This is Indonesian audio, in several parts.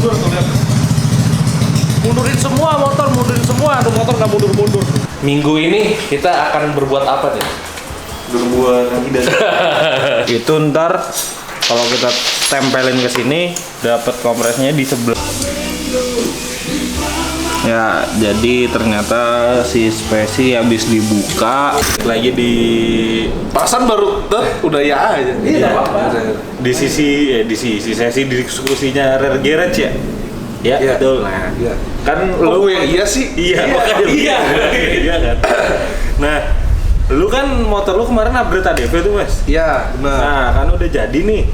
mundur tuh lihat. Mundurin semua motor, aduh motor nggak mundur. Minggu ini kita akan berbuat apa nih? Berbuat tidak. Itu ntar kalau kita tempelin ke sini dapat kompresnya di sebelah. Ya, jadi ternyata si spesi habis dibuka lagi di Pasan baru udah ya aja. Iya, di sisi sesi diskusinya Rare Garage ya. Ya, iya. Betul. Nah, Iya. Kan Lu lu yang iya sih. iya kan. Nah, lu kan motor lu kemarin upgrade ADV tuh, Mas. Iya, benar. Nah, kan udah jadi nih.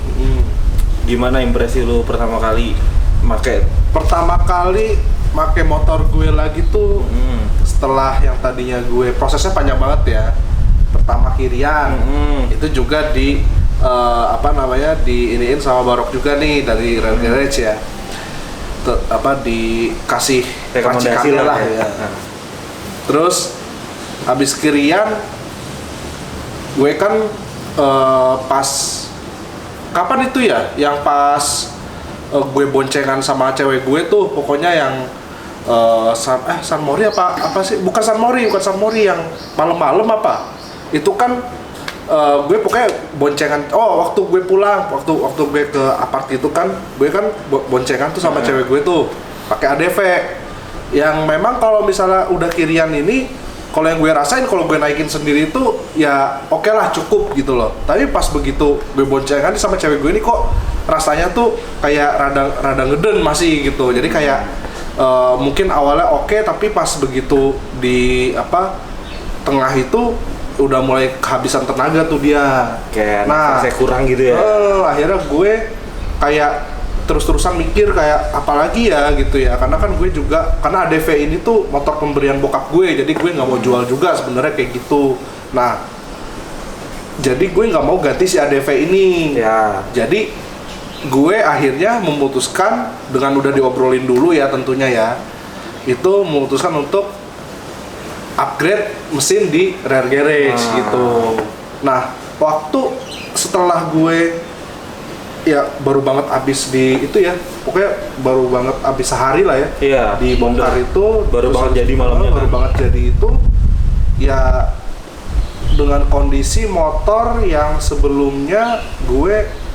Gimana impresi lu pertama kali make? Pertama kali make motor gue lagi tuh setelah yang tadinya gue prosesnya panjang banget ya. Pertama kirian. Itu juga di diiniin sama Barok juga nih dari Rare Garage ya. Dikasih Rekomendasi lah ya. Terus habis kirian gue kan pas kapan itu ya yang pas gue boncengan sama cewek gue tuh pokoknya yang San Mori apa sih, bukan San Mori yang malam-malam apa itu kan gue pokoknya boncengan waktu gue pulang waktu gue ke apart itu kan gue kan boncengan tuh sama cewek gue tuh pakai ADV yang memang kalau misalnya udah kirian ini kalau yang gue rasain kalau gue naikin sendiri itu ya oke lah cukup gitu loh, tapi pas begitu gue boncengan sama cewek gue ini kok rasanya tuh kayak rada ngeden masih gitu, jadi kayak mungkin awalnya oke, tapi pas begitu di tengah itu udah mulai kehabisan tenaga tuh dia. Kayak saya kurang gitu ya. Akhirnya gue kayak terus-terusan mikir kayak apalagi ya gitu ya, karena kan gue juga karena ADV ini tuh motor pemberian bokap gue, jadi gue nggak mau jual juga sebenarnya kayak gitu. Nah, jadi gue nggak mau ganti si ADV ini. Ya. Jadi gue akhirnya memutuskan dengan udah diobrolin dulu ya tentunya ya, itu memutuskan untuk upgrade mesin di Rare Garage gitu. Nah, waktu setelah gue ya baru banget abis di itu ya, pokoknya baru banget abis sehari lah ya. Iya. Dibongkar itu baru banget jadi malamnya. Baru banget jadi itu ya dengan kondisi motor yang sebelumnya gue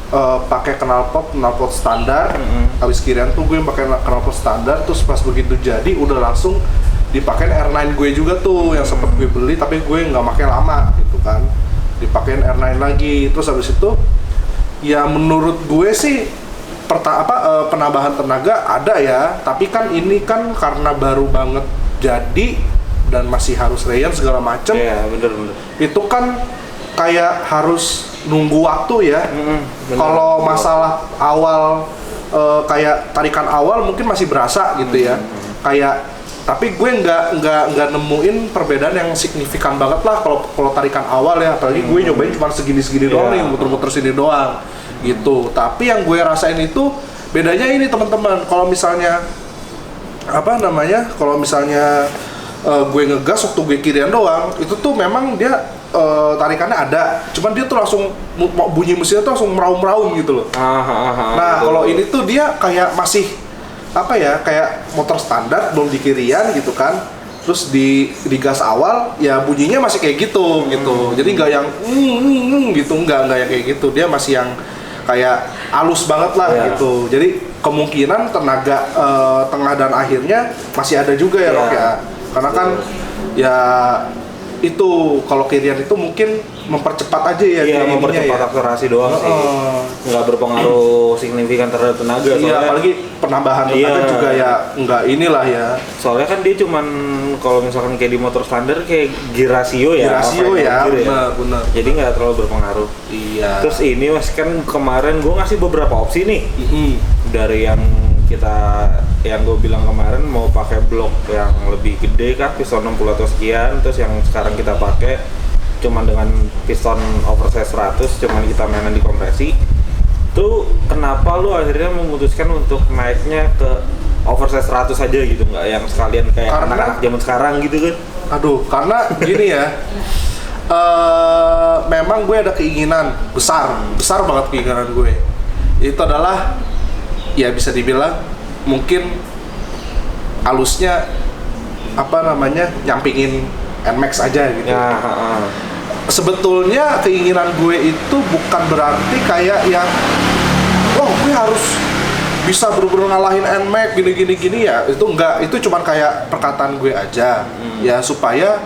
pakai knalpot standar. Habis kirian tuh gue pakai knalpot standar, terus pas begitu jadi udah langsung dipakein R9 gue juga tuh yang sempet gue beli tapi gue nggak pakai lama gitu kan, dipakein R9 lagi. Terus habis itu ya menurut gue sih penambahan tenaga ada ya, tapi kan ini kan karena baru banget jadi dan masih harus reyan segala macem. Iya, bener. Itu kan kayak harus nunggu waktu ya. Kalau masalah awal kayak tarikan awal mungkin masih berasa gitu ya. Kayak tapi gue nggak nemuin perbedaan yang signifikan banget lah kalau tarikan awal ya, apalagi gue nyobain cuma segini doang nih, muter-muter sini doang gitu. Tapi yang gue rasain itu bedanya ini teman-teman, kalau misalnya kalau misalnya gue ngegas waktu gue kirian doang itu tuh memang dia tarikannya ada, cuman dia tuh langsung bunyi mesinnya tuh langsung meraung-meraung gitu loh. Nah kalau ini tuh dia kayak masih kayak motor standar belum dikirian gitu kan, terus di gas awal ya bunyinya masih kayak gitu gitu, jadi nggak yang gitu, nggak yang kayak gitu, dia masih yang kayak halus banget lah gitu. Jadi kemungkinan tenaga tengah dan akhirnya masih ada juga ya Rok ya, karena kan ya itu kalau kirian itu mungkin mempercepat aja ya. Iya, mempercepat akselerasi doang sih. Nggak berpengaruh signifikan terhadap tenaga. Iya, apalagi penambahan tenaga juga ya nggak inilah ya. Soalnya kan dia cuman kalau misalkan kayak di motor standar kayak gear ratio ya. Benar. Jadi nggak terlalu berpengaruh. Iya. Terus ini Mas, kan kemarin gue ngasih beberapa opsi nih. Dari yang gue bilang kemarin mau pakai blok yang lebih gede kah, piston 60 atau sekian, terus yang sekarang kita pakai cuman dengan piston oversize 100, cuman kita mainan di kompresi. Tuh kenapa lu akhirnya memutuskan untuk naiknya ke oversize 100 aja gitu, nggak yang sekalian kayak anak-anak zaman sekarang gitu kan? Aduh, karena gini ya, memang gue ada keinginan besar banget keinginan gue. Itu adalah ya bisa dibilang mungkin halusnya nyampingin NMAX aja gitu. Ya, Sebetulnya keinginan gue itu bukan berarti kayak yang gue harus bisa bener-bener ngalahin NMAX gini ya, itu enggak, itu cuman kayak perkataan gue aja. Ya supaya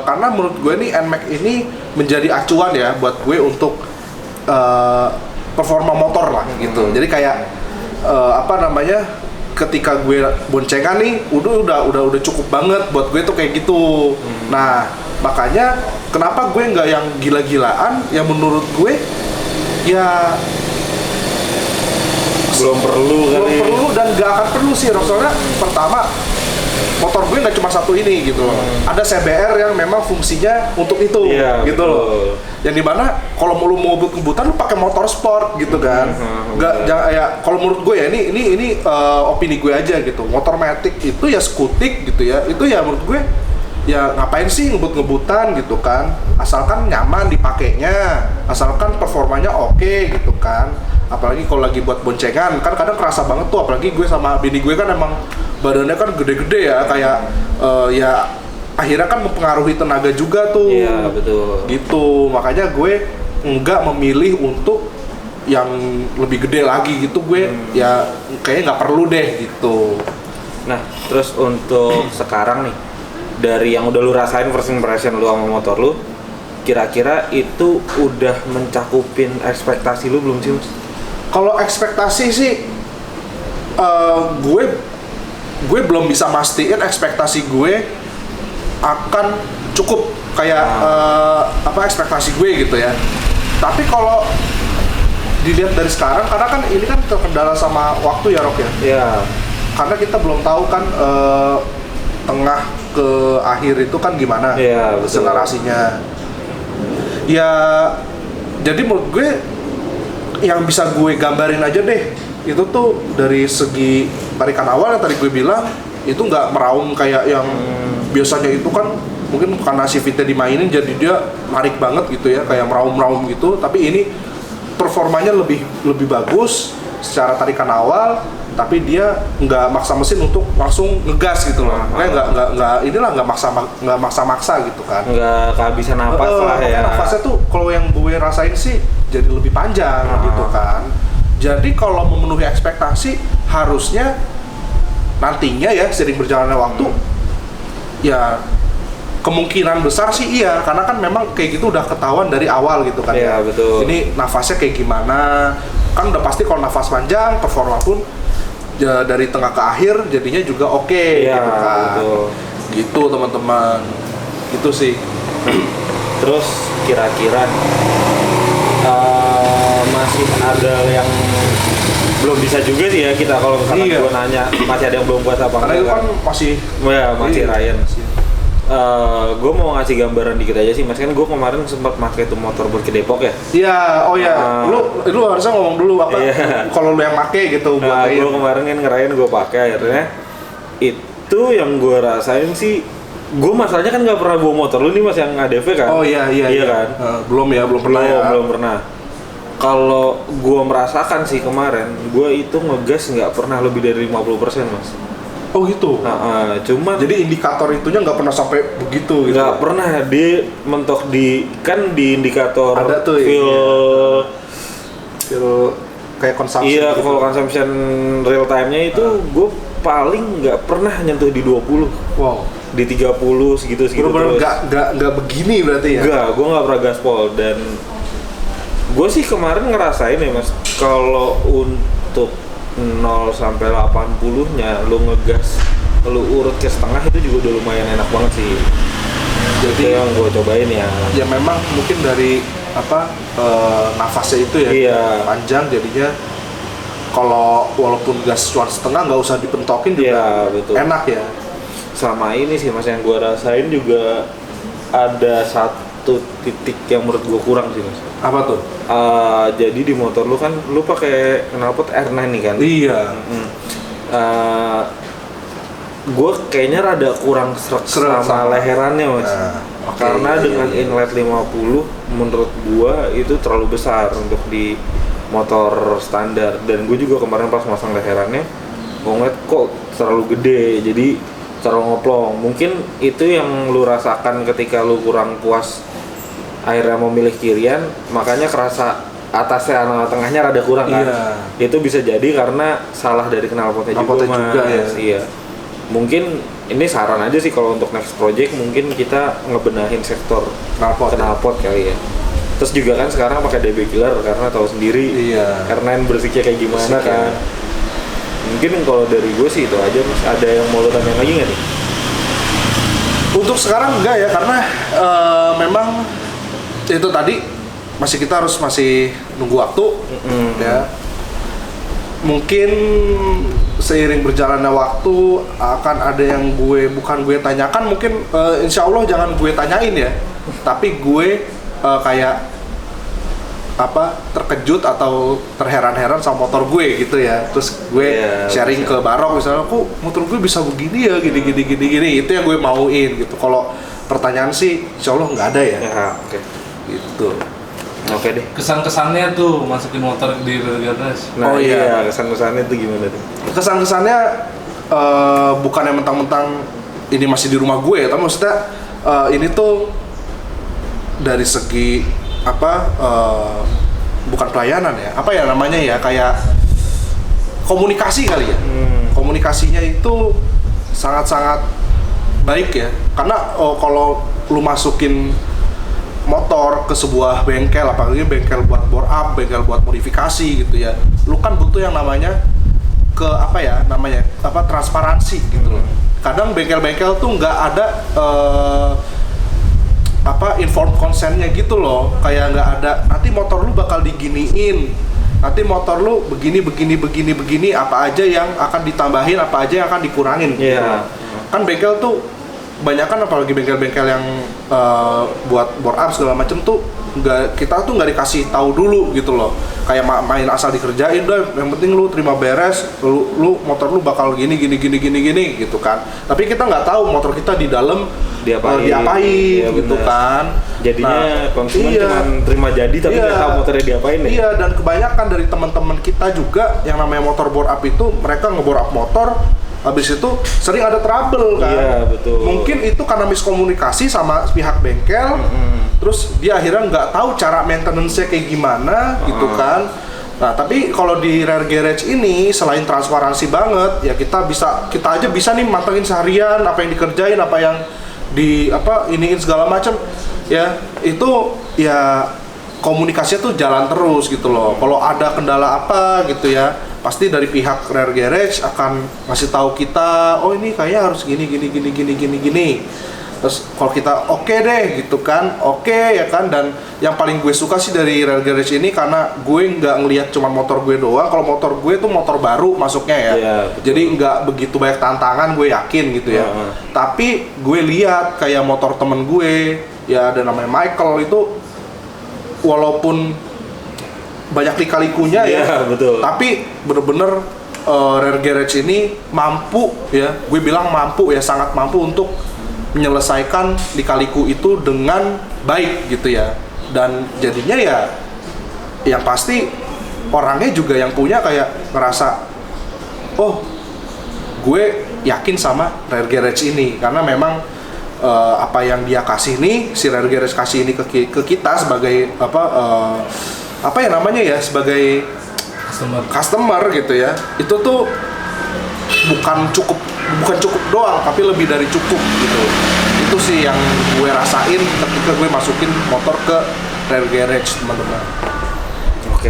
karena menurut gue nih NMAX ini menjadi acuan ya buat gue untuk performa motor lah gitu. Jadi kayak ketika gue boncengan nih udah cukup banget buat gue tuh kayak gitu. Nah, makanya kenapa gue nggak yang gila-gilaan, yang menurut gue ya belum perlu dan nggak akan perlu sih, soalnya pertama motor gue nggak cuma satu ini gitu loh. Ada CBR yang memang fungsinya untuk itu, gitu loh. Yang dimana kalau lu mau ngebut-ngebutan lu pakai motor sport gitu kan. Jangan ya, kalau menurut gue ya ini opini gue aja gitu. Motor matic itu ya skutik gitu ya. Itu ya menurut gue ya ngapain sih ngebut-ngebutan gitu kan. Asalkan nyaman dipakainya, asalkan performanya oke gitu kan. Apalagi kalau lagi buat boncengan kan kadang kerasa banget tuh, apalagi gue sama bini gue kan emang badannya kan gede-gede ya, kayak ya akhirnya kan mempengaruhi tenaga juga tuh. Iya, betul. Gitu, makanya gue enggak memilih untuk yang lebih gede lagi gitu. Gue ya kayaknya nggak perlu deh gitu. Nah, terus untuk sekarang nih, dari yang udah lu rasain first impression lu sama motor lu, kira-kira itu udah mencakupin ekspektasi lu belum sih, Mas? Kalau ekspektasi sih gue belum bisa mastiin ekspektasi gue akan cukup kayak ekspektasi gue gitu ya. Tapi kalau dilihat dari sekarang, karena kan ini kan terkendala sama waktu ya, Rok ya. Iya. Karena kita belum tahu kan tengah ke akhir itu kan gimana akselerasinya. Ya jadi menurut gue yang bisa gue gambarin aja deh, itu tuh dari segi tarikan awal yang tadi gue bilang itu nggak meraung kayak yang biasanya itu kan mungkin karena CV-nya dimainin jadi dia narik banget gitu ya, kayak meraung-meraung gitu. Tapi ini performanya lebih bagus secara tarikan awal, tapi dia nggak maksa mesin untuk langsung ngegas gitu loh. Makanya nggak maksa gitu kan. Nggak kehabisan napas lah ya. Nafasnya tuh kalau yang gue rasain sih jadi lebih panjang gitu kan. Jadi kalau memenuhi ekspektasi harusnya nantinya ya sering berjalannya waktu ya kemungkinan besar sih iya, karena kan memang kayak gitu udah ketahuan dari awal gitu kan. Iya, betul. Ini nafasnya kayak gimana, kan udah pasti kalau nafas panjang performa pun ya, dari tengah ke akhir jadinya juga oke, gitu kan. Betul. Gitu teman-teman, itu sih. Terus kira-kira masih ada yang belum bisa juga sih ya kita kalau misalkan gue nanya masih ada yang belum puas apa enggak. Karena itu kan masih Ryan. Gue mau ngasih gambaran dikit aja sih, Mas, kan gue kemarin sempat pakai tuh motor buat ke Depok ya. Iya, lu harusnya ngomong dulu apa kalau lu yang pakai gitu buat gue kemarin kan ngerayain gue pakai akhirnya itu yang gue rasain sih, gue masalahnya kan nggak pernah bawa motor lu nih, Mas, yang ADV kan. Iya kan. Belum pernah. Kalau gue merasakan sih kemarin, gue itu ngegas nggak pernah lebih dari 50%, Mas. Oh gitu? Cuma jadi indikator itunya nggak pernah sampai begitu gitu? Nggak pernah, dia mentok di indikator ada tuh feel kayak consumption. Iya, full consumption real time-nya itu gue paling nggak pernah nyentuh di 20. Wow. Di 30 segitu terus. Nggak begini berarti ya? Nggak, gue nggak pernah gaspol. Dan gue sih kemarin ngerasain ya, Mas, kalau untuk 0 sampai 80-nya lu ngegas, lu urut ke setengah itu juga udah lumayan enak banget sih. Jadi itu yang gue cobain ya. Ya memang mungkin dari nafasnya itu ya panjang, jadinya kalau walaupun gas cuma setengah nggak usah dipentokin juga enak ya. Sama ini sih, Mas, yang gue rasain juga ada satu titik yang menurut gue kurang sih, Mas. Apa tuh? Jadi di motor lu kan lu pakai knalpot R9 nih kan? Iya. Gue kayaknya rada kurang sama leherannya, Mas. Karena dengan inlet 50 menurut gue itu terlalu besar untuk di motor standar. Dan gue juga kemarin pas masang leherannya gue ngeliat kok terlalu gede, jadi terlalu ngoplong. Mungkin itu yang lu rasakan ketika lu kurang puas akhirnya memilih kirian, makanya kerasa atasnya sama tengahnya rada kurang kan. Itu bisa jadi karena salah dari knalpotnya juga ya. Iya. Mungkin ini saran aja sih kalau untuk next project, mungkin kita ngebenahin sektor knalpot kali ya. Terus juga kan sekarang pakai DB killer karena tahu sendiri karena bersihnya kayak gimana kan. Mungkin kalau dari gue sih itu aja Mas. Ada yang mau lo tanya lagi nggak nih? Untuk sekarang enggak ya, karena memang itu tadi kita harus masih nunggu waktu ya. Mungkin seiring berjalannya waktu akan ada yang bukan gue tanyakan, mungkin insya Allah jangan gue tanyain ya, tapi gue kayak terkejut atau terheran-heran sama motor gue gitu ya. Terus gue sharing ke Barok misalnya, kok motor gue bisa begini ya, gini. Itu yang gue mauin gitu. Kalau pertanyaan sih insya Allah nggak ada ya. Oke. Gitu. Oke deh. Kesan-kesannya tuh masukin motor di rear garage. Kesan-kesannya tuh gimana tuh? Kesan-kesannya bukan yang mentang-mentang ini masih di rumah gue, tapi maksudnya ini tuh dari segi bukan pelayanan ya, namanya ya, kayak komunikasi kali ya. Komunikasinya itu sangat-sangat baik ya, karena kalau lu masukin motor ke sebuah bengkel, apalagi bengkel buat bore up, bengkel buat modifikasi gitu ya, lu kan butuh yang namanya transparansi gitu loh. Kadang bengkel-bengkel tuh nggak ada informed consent-nya gitu loh, kayak nggak ada nanti motor lu bakal diginiin, nanti motor lu begini, apa aja yang akan ditambahin, apa aja yang akan dikurangin gitu loh. Kan bengkel tuh banyak kan, apalagi bengkel-bengkel yang buat bore up segala macem tuh kita tuh nggak dikasih tahu dulu gitu loh, kayak main asal dikerjain dah, yang penting lu terima beres, lu motor lu bakal gini gitu kan. Tapi kita nggak tahu motor kita di dalam diapain gitu kan. Jadinya konsumen cuma terima jadi tapi nggak tahu motornya diapain ya. Iya, dan kebanyakan dari teman-teman kita juga yang namanya motor bore up itu, mereka ngebore up motor, habis itu sering ada trouble kan. Iya, betul. Mungkin itu karena miskomunikasi sama pihak bengkel, terus dia akhirnya nggak tahu cara maintenance-nya kayak gimana gitu kan. Nah, tapi kalau di rear garage ini selain transparansi banget ya, kita aja bisa nih mantengin seharian apa yang dikerjain, apa yang iniin segala macam ya. Itu ya komunikasinya tuh jalan terus gitu loh. Kalau ada kendala apa gitu ya, pasti dari pihak rear garage akan ngasih tahu kita, oh ini kayaknya harus gini. Terus kalau kita oke deh gitu kan, oke ya kan. Dan yang paling gue suka sih dari rear garage ini, karena gue nggak ngelihat cuma motor gue doang. Kalau motor gue tuh motor baru masuknya ya, jadi nggak begitu banyak tantangan, gue yakin gitu ya. Tapi gue lihat kayak motor temen gue ya, ada namanya Michael, itu walaupun banyak lika-likunya ya, betul. Tapi bener-bener rear garage ini mampu ya, gue bilang mampu ya, sangat mampu untuk menyelesaikan lika-liku itu dengan baik gitu ya. Dan jadinya ya yang pasti orangnya juga yang punya kayak ngerasa, oh gue yakin sama rear garage ini, karena memang apa yang dia kasih nih, si rear garage kasih ini ke kita sebagai sebagai customer gitu ya. Itu tuh bukan cukup doang, tapi lebih dari cukup gitu. Itu sih yang gue rasain ketika gue masukin motor ke rear garage, teman-teman. Oke.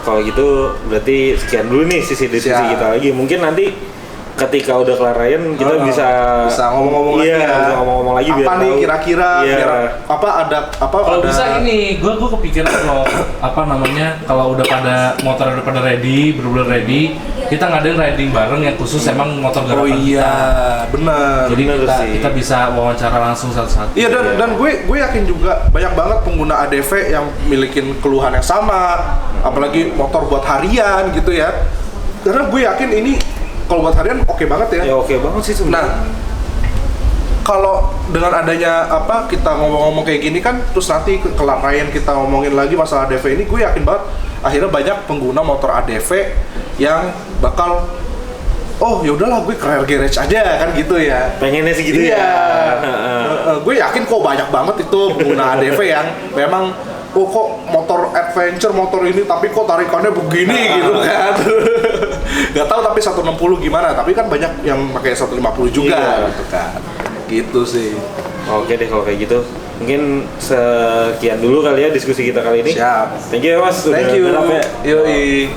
Kalau gitu berarti sekian dulu nih sisi kita lagi. Mungkin nanti ketika udah kelar Ryan kita bisa ngomong-ngomong lagi ya. Bisa ngomong-ngomong lagi apa nih kira-kira biar kalau bisa ini gue kepikiran kalau udah pada ready, bener-bener ready, kita ngadain riding bareng yang khusus emang motor garapan kita. Oh iya, benar. Jadi kita bisa wawancara langsung satu-satu. Iya, dan gue yakin juga banyak banget pengguna ADV yang milikin keluhan yang sama, apalagi motor buat harian gitu ya. Karena gue yakin ini kalau buat harian oke banget ya. Ya oke banget sih sebenarnya. Nah, kalau dengan adanya kita ngomong-ngomong kayak gini kan, terus nanti kelar Ryan kita ngomongin lagi masalah ADV ini, gue yakin banget akhirnya banyak pengguna motor ADV yang bakal oh ya udahlah gue ke rare garage aja kan gitu ya. Pengennya sih gitu Iya. ya. Gue yakin kok banyak banget itu pengguna ADV yang memang oh kok motor adventure motor ini tapi kok tarikannya begini gitu kan. Gak tahu tapi 160 gimana, tapi kan banyak yang pakai 150 juga Iya. gitu kan. Gitu sih. Oke deh kalau kayak gitu. Mungkin sekian dulu kali ya diskusi kita kali ini. Siap. Thank you ya Mas. Thank you. Udah, Yoi.